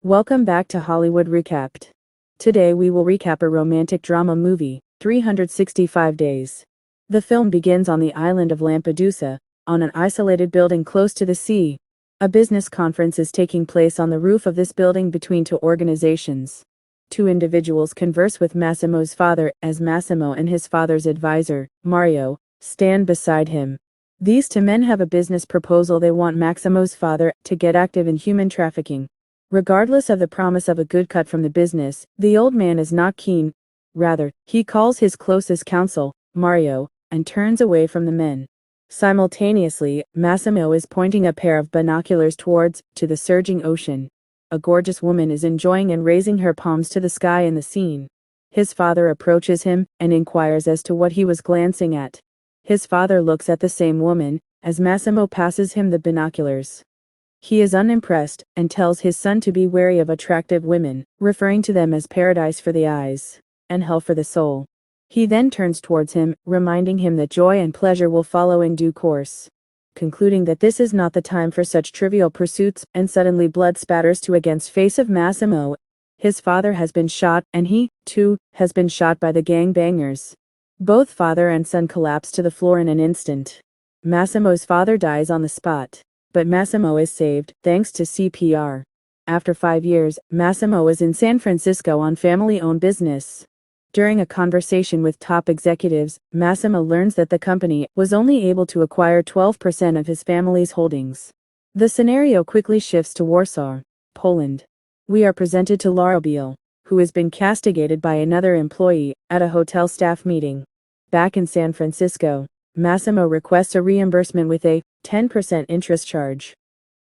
Welcome back to Hollywood Recapped. Today we will recap a romantic drama movie, 365 Days. The film begins on the island of Lampedusa, on an isolated building close to the sea. A business conference is taking place on the roof of this building between two organizations. Two individuals converse with Massimo's father as Massimo and his father's advisor, Mario, stand beside him. These two men have a business proposal. They want Massimo's father to get active in human trafficking. Regardless of the promise of a good cut from the business, the old man is not keen. Rather, he calls his closest counsel, Mario, and turns away from the men. Simultaneously, Massimo is pointing a pair of binoculars towards the surging ocean. A gorgeous woman is enjoying and raising her palms to the sky in the scene. His father approaches him and inquires as to what he was glancing at. His father looks at the same woman as Massimo passes him the binoculars. He is unimpressed and tells his son to be wary of attractive women, referring to them as paradise for the eyes and hell for the soul. He then turns towards him, reminding him that joy and pleasure will follow in due course. Concluding that this is not the time for such trivial pursuits, and suddenly blood spatters against face of Massimo. His father has been shot, and he, too, has been shot by the gangbangers. Both father and son collapse to the floor in an instant. Massimo's father dies on the spot, but Massimo is saved, thanks to CPR. After 5 years, Massimo is in San Francisco on family-owned business. During a conversation with top executives, Massimo learns that the company was only able to acquire 12% of his family's holdings. The scenario quickly shifts to Warsaw, Poland. We are presented to Laura Beale, who has been castigated by another employee at a hotel staff meeting. Back in San Francisco, Massimo requests a reimbursement with a 10% interest charge.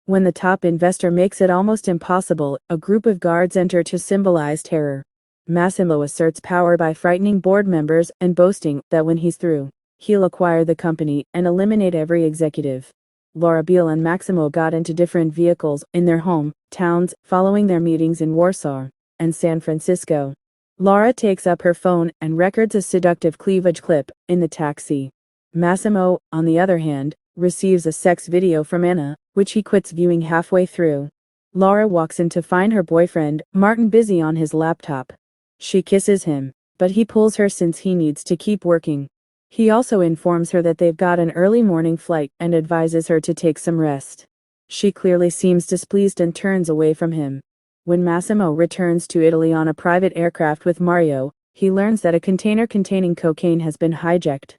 When the top investor makes it almost impossible, a group of guards enter to symbolize terror. Massimo asserts power by frightening board members and boasting that when he's through, he'll acquire the company and eliminate every executive. Laura Beale and Massimo got into different vehicles in their home towns following their meetings in Warsaw and San Francisco. Laura takes up her phone and records a seductive cleavage clip in the taxi. Massimo, on the other hand, receives a sex video from Anna, which he quits viewing halfway through. Laura walks in to find her boyfriend, Martin, busy on his laptop. She kisses him, but he pulls her since he needs to keep working. He also informs her that they've got an early morning flight and advises her to take some rest. She clearly seems displeased and turns away from him. When Massimo returns to Italy on a private aircraft with Mario, he learns that a container containing cocaine has been hijacked.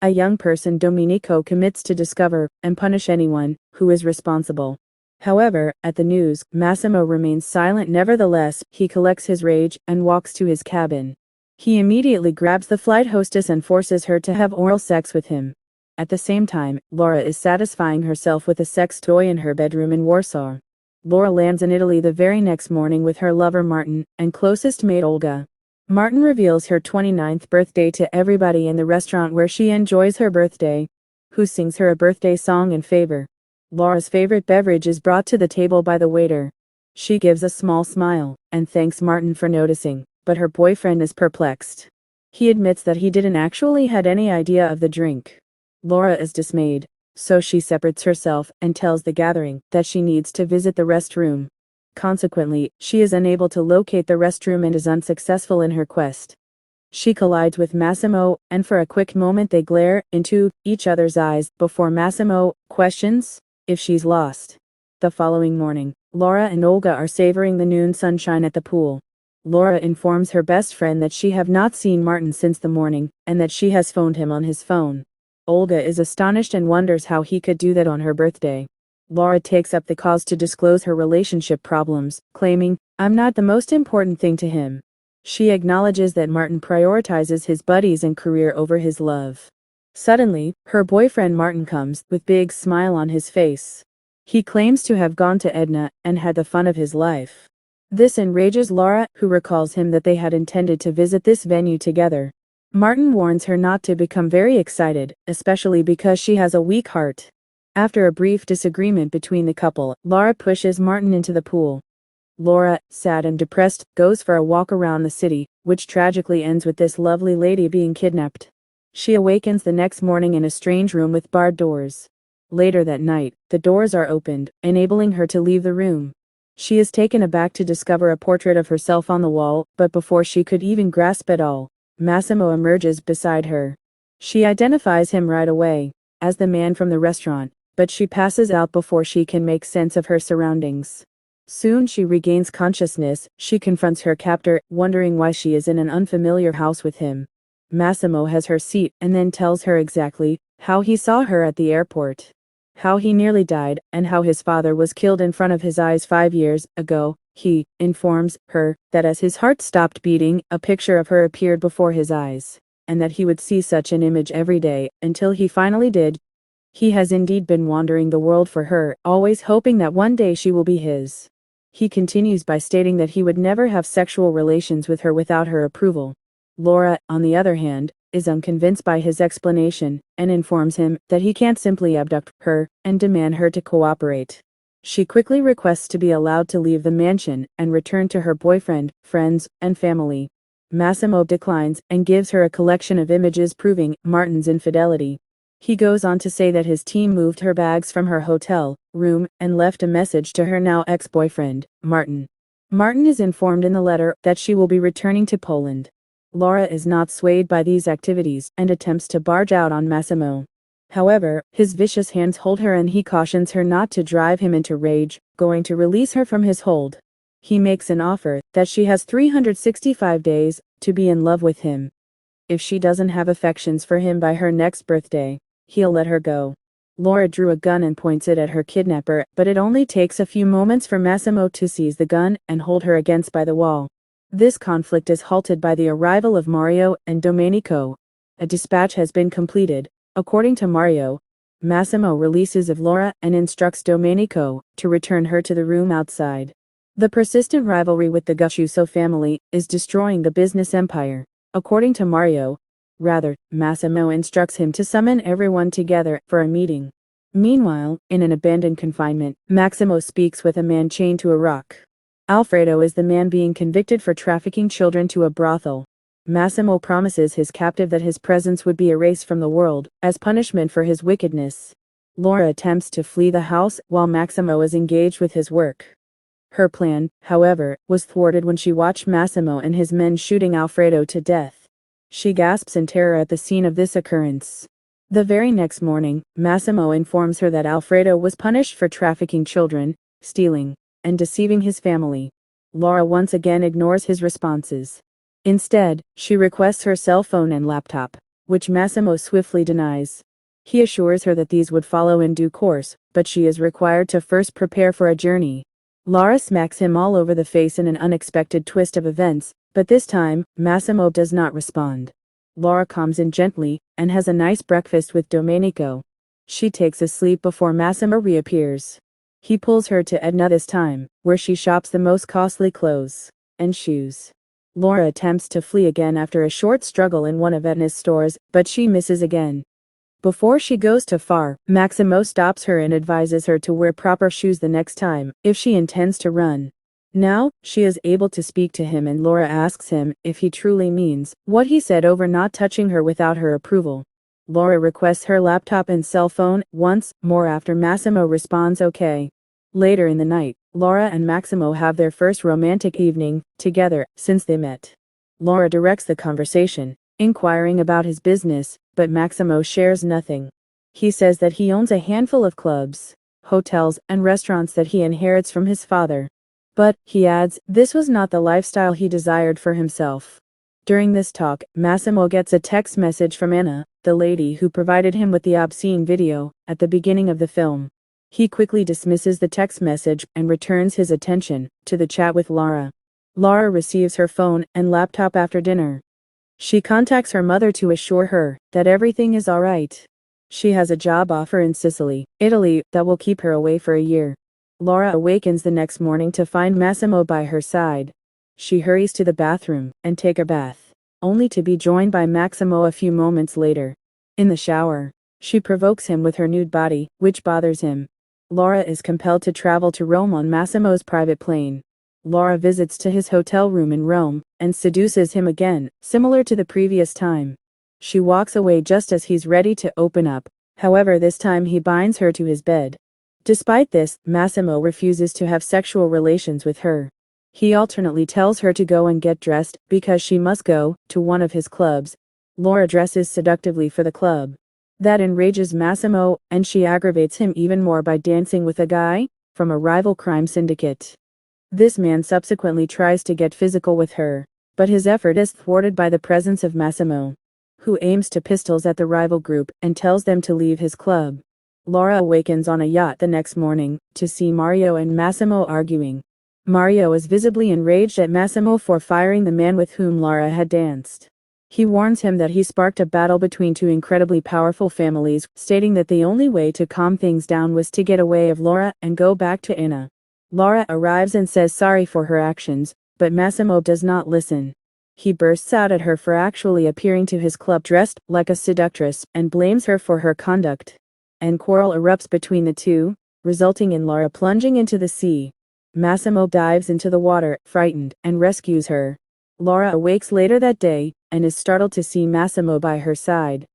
A young person, Domenico, commits to discover and punish anyone who is responsible. However, at the news, Massimo remains silent. Nevertheless, he collects his rage and walks to his cabin. He immediately grabs the flight hostess and forces her to have oral sex with him. At the same time, Laura is satisfying herself with a sex toy in her bedroom in Warsaw. Laura lands in Italy the very next morning with her lover Martin and closest mate Olga. Martin reveals her 29th birthday to everybody in the restaurant where she enjoys her birthday, who sings her a birthday song in favor. Laura's favorite beverage is brought to the table by the waiter. She gives a small smile and thanks Martin for noticing, but her boyfriend is perplexed. He admits that he didn't actually had any idea of the drink. Laura is dismayed, so she separates herself and tells the gathering that she needs to visit the restroom. Consequently, she is unable to locate the restroom and is unsuccessful in her quest. She collides with Massimo, and for a quick moment they glare into each other's eyes before Massimo questions if she's lost. The following morning, Laura and Olga are savoring the noon sunshine at the pool. Laura informs her best friend that she have not seen Martin since the morning, and that she has phoned him on his phone. Olga is astonished and wonders how he could do that on her birthday. Laura takes up the cause to disclose her relationship problems, claiming, "I'm not the most important thing to him." She acknowledges that Martin prioritizes his buddies and career over his love. Suddenly, her boyfriend Martin comes, with big smile on his face. He claims to have gone to Edna and had the fun of his life. This enrages Laura, who recalls him that they had intended to visit this venue together. Martin warns her not to become very excited, especially because she has a weak heart. After a brief disagreement between the couple, Laura pushes Martin into the pool. Laura, sad and depressed, goes for a walk around the city, which tragically ends with this lovely lady being kidnapped. She awakens the next morning in a strange room with barred doors. Later that night, the doors are opened, enabling her to leave the room. She is taken aback to discover a portrait of herself on the wall, but before she could even grasp it all, Massimo emerges beside her. She identifies him right away as the man from the restaurant, but she passes out before she can make sense of her surroundings. Soon she regains consciousness. She confronts her captor, wondering why she is in an unfamiliar house with him. Massimo has her seat and then tells her exactly how he saw her at the airport, how he nearly died, and how his father was killed in front of his eyes 5 years ago. He informs her that as his heart stopped beating, a picture of her appeared before his eyes, and that he would see such an image every day until he finally did. He has indeed been wandering the world for her, always hoping that one day she will be his. He continues by stating that he would never have sexual relations with her without her approval. Laura, on the other hand, is unconvinced by his explanation, and informs him that he can't simply abduct her and demand her to cooperate. She quickly requests to be allowed to leave the mansion and return to her boyfriend, friends, and family. Massimo declines and gives her a collection of images proving Martin's infidelity. He goes on to say that his team moved her bags from her hotel room and left a message to her now ex-boyfriend, Martin. Martin is informed in the letter that she will be returning to Poland. Laura is not swayed by these activities and attempts to barge out on Massimo. However, his vicious hands hold her and he cautions her not to drive him into rage, going to release her from his hold. He makes an offer that she has 365 days to be in love with him. If she doesn't have affections for him by her next birthday, he'll let her go. Laura drew a gun and points it at her kidnapper, but it only takes a few moments for Massimo to seize the gun and hold her against by the wall. This conflict is halted by the arrival of Mario and Domenico. A dispatch has been completed. According to Mario, Massimo releases of Laura and instructs Domenico to return her to the room outside. The persistent rivalry with the Gusciuso family is destroying the business empire. According to Mario, Massimo instructs him to summon everyone together for a meeting. Meanwhile, in an abandoned confinement, Massimo speaks with a man chained to a rock. Alfredo is the man being convicted for trafficking children to a brothel. Massimo promises his captive that his presence would be erased from the world, as punishment for his wickedness. Laura attempts to flee the house while Massimo is engaged with his work. Her plan, however, was thwarted when she watched Massimo and his men shooting Alfredo to death. She gasps in terror at the scene of this occurrence. The very next morning, Massimo informs her that Alfredo was punished for trafficking children, stealing, and deceiving his family. Laura once again ignores his responses. Instead, she requests her cell phone and laptop, which Massimo swiftly denies. He assures her that these would follow in due course, but she is required to first prepare for a journey. Laura smacks him all over the face in an unexpected twist of events, but this time, Massimo does not respond. Laura calms him gently, and has a nice breakfast with Domenico. She takes a sleep before Massimo reappears. He pulls her to Edna this time, where she shops the most costly clothes and shoes. Laura attempts to flee again after a short struggle in one of Edna's stores, but she misses again. Before she goes too far, Massimo stops her and advises her to wear proper shoes the next time, if she intends to run. Now, she is able to speak to him and Laura asks him if he truly means what he said over not touching her without her approval. Laura requests her laptop and cell phone once more after Massimo responds okay. Later in the night, Laura and Massimo have their first romantic evening together since they met. Laura directs the conversation, inquiring about his business, but Massimo shares nothing. He says that he owns a handful of clubs, hotels, and restaurants that he inherits from his father. But, he adds, this was not the lifestyle he desired for himself. During this talk, Massimo gets a text message from Anna, the lady who provided him with the obscene video at the beginning of the film. He quickly dismisses the text message and returns his attention to the chat with Laura. Laura receives her phone and laptop after dinner. She contacts her mother to assure her that everything is alright. She has a job offer in Sicily, Italy, that will keep her away for a year. Laura awakens the next morning to find Massimo by her side. She hurries to the bathroom and takes a bath, only to be joined by Massimo a few moments later. In the shower, she provokes him with her nude body, which bothers him. Laura is compelled to travel to Rome on Massimo's private plane. Laura visits to his hotel room in Rome and seduces him again, similar to the previous time. She walks away just as he's ready to open up, however this time he binds her to his bed. Despite this, Massimo refuses to have sexual relations with her. He alternately tells her to go and get dressed, because she must go to one of his clubs. Laura dresses seductively for the club. That enrages Massimo, and she aggravates him even more by dancing with a guy from a rival crime syndicate. This man subsequently tries to get physical with her, but his effort is thwarted by the presence of Massimo, who aims two pistols at the rival group and tells them to leave his club. Laura awakens on a yacht the next morning to see Mario and Massimo arguing. Mario is visibly enraged at Massimo for firing the man with whom Laura had danced. He warns him that he sparked a battle between two incredibly powerful families, stating that the only way to calm things down was to get away of Laura and go back to Anna. Laura arrives and says sorry for her actions, but Massimo does not listen. He bursts out at her for actually appearing to his club dressed like a seductress and blames her for her conduct. And quarrel erupts between the two, resulting in Laura plunging into the sea. Massimo dives into the water, frightened, and rescues her. Laura awakes later that day, and is startled to see Massimo by her side.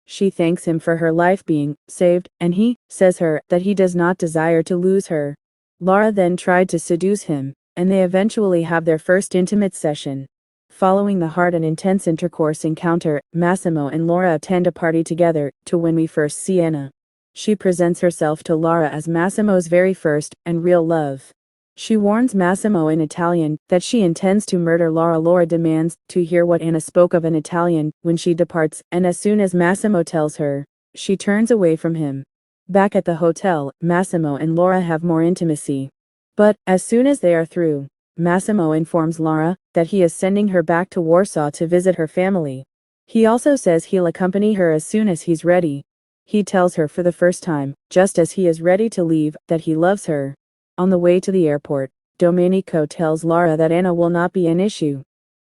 She thanks him for her life being saved, and he says her that he does not desire to lose her. Laura then tried to seduce him, and they eventually have their first intimate session. Following the hard and intense intercourse encounter, Massimo and Laura attend a party together, to when we first see Anna. She presents herself to Laura as Massimo's very first and real love. She warns Massimo in Italian that she intends to murder Laura. Laura demands to hear what Anna spoke of in Italian when she departs, and as soon as Massimo tells her, she turns away from him. Back at the hotel, Massimo and Laura have more intimacy. But, as soon as they are through, Massimo informs Laura that he is sending her back to Warsaw to visit her family. He also says he'll accompany her as soon as he's ready. He tells her for the first time, just as he is ready to leave, that he loves her. On the way to the airport, Domenico tells Laura that Anna will not be an issue.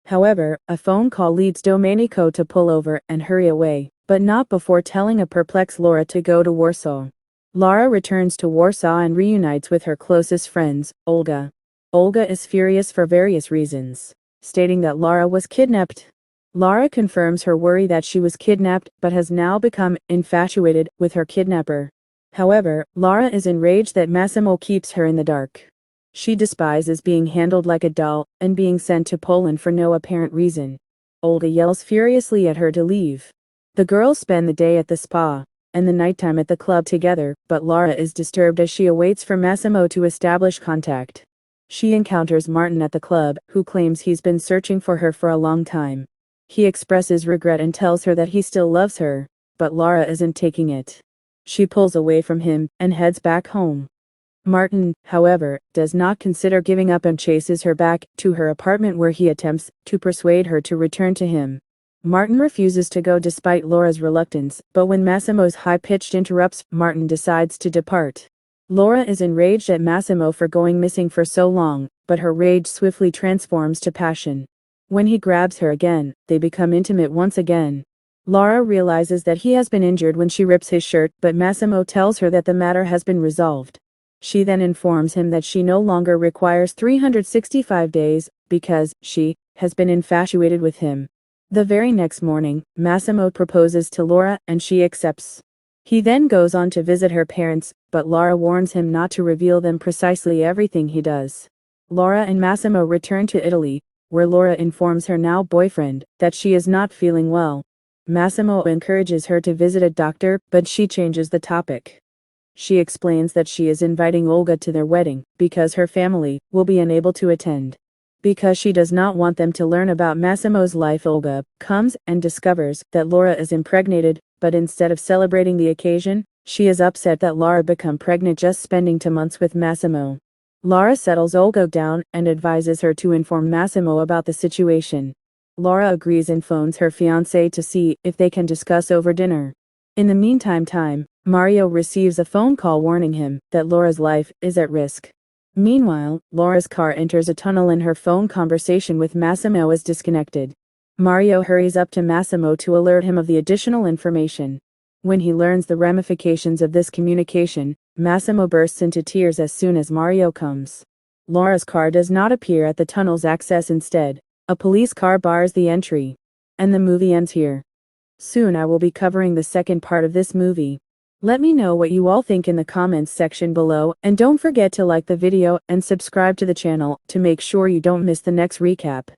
However, a phone call leads Domenico to pull over and hurry away, but not before telling a perplexed Laura to go to Warsaw. Laura returns to Warsaw and reunites with her closest friends, Olga. Olga is furious for various reasons, stating that Laura was kidnapped. Laura confirms her worry that she was kidnapped but has now become infatuated with her kidnapper. However, Laura is enraged that Massimo keeps her in the dark. She despises being handled like a doll and being sent to Poland for no apparent reason. Olga yells furiously at her to leave. The girls spend the day at the spa and the nighttime at the club together, but Laura is disturbed as she awaits for Massimo to establish contact. She encounters Martin at the club, who claims he's been searching for her for a long time. He expresses regret and tells her that he still loves her, but Laura isn't taking it. She pulls away from him and heads back home. Martin, however, does not consider giving up and chases her back to her apartment where he attempts to persuade her to return to him. Martin refuses to go despite Laura's reluctance, but when Massimo's high-pitched interrupts, Martin decides to depart. Laura is enraged at Massimo for going missing for so long, but her rage swiftly transforms to passion. When he grabs her again, they become intimate once again. Laura realizes that he has been injured when she rips his shirt, but Massimo tells her that the matter has been resolved. She then informs him that she no longer requires 365 days, because she has been infatuated with him. The very next morning, Massimo proposes to Laura and she accepts. He then goes on to visit her parents, but Laura warns him not to reveal them precisely everything he does. Laura and Massimo return to Italy, where Laura informs her now boyfriend that she is not feeling well. Massimo encourages her to visit a doctor, but she changes the topic. She explains that she is inviting Olga to their wedding, because her family will be unable to attend. Because she does not want them to learn about Massimo's life, Olga comes and discovers that Laura is impregnated, but instead of celebrating the occasion, she is upset that Laura became pregnant just spending 2 months with Massimo. Laura settles Olga down and advises her to inform Massimo about the situation. Laura agrees and phones her fiancé to see if they can discuss over dinner. In the meantime, Mario receives a phone call warning him that Laura's life is at risk. Meanwhile, Laura's car enters a tunnel and her phone conversation with Massimo is disconnected. Mario hurries up to Massimo to alert him of the additional information. When he learns the ramifications of this communication, Massimo bursts into tears as soon as Mario comes. Laura's car does not appear at the tunnel's access. Instead, a police car bars the entry. And the movie ends here. Soon I will be covering the second part of this movie. Let me know what you all think in the comments section below, and don't forget to like the video and subscribe to the channel to make sure you don't miss the next recap.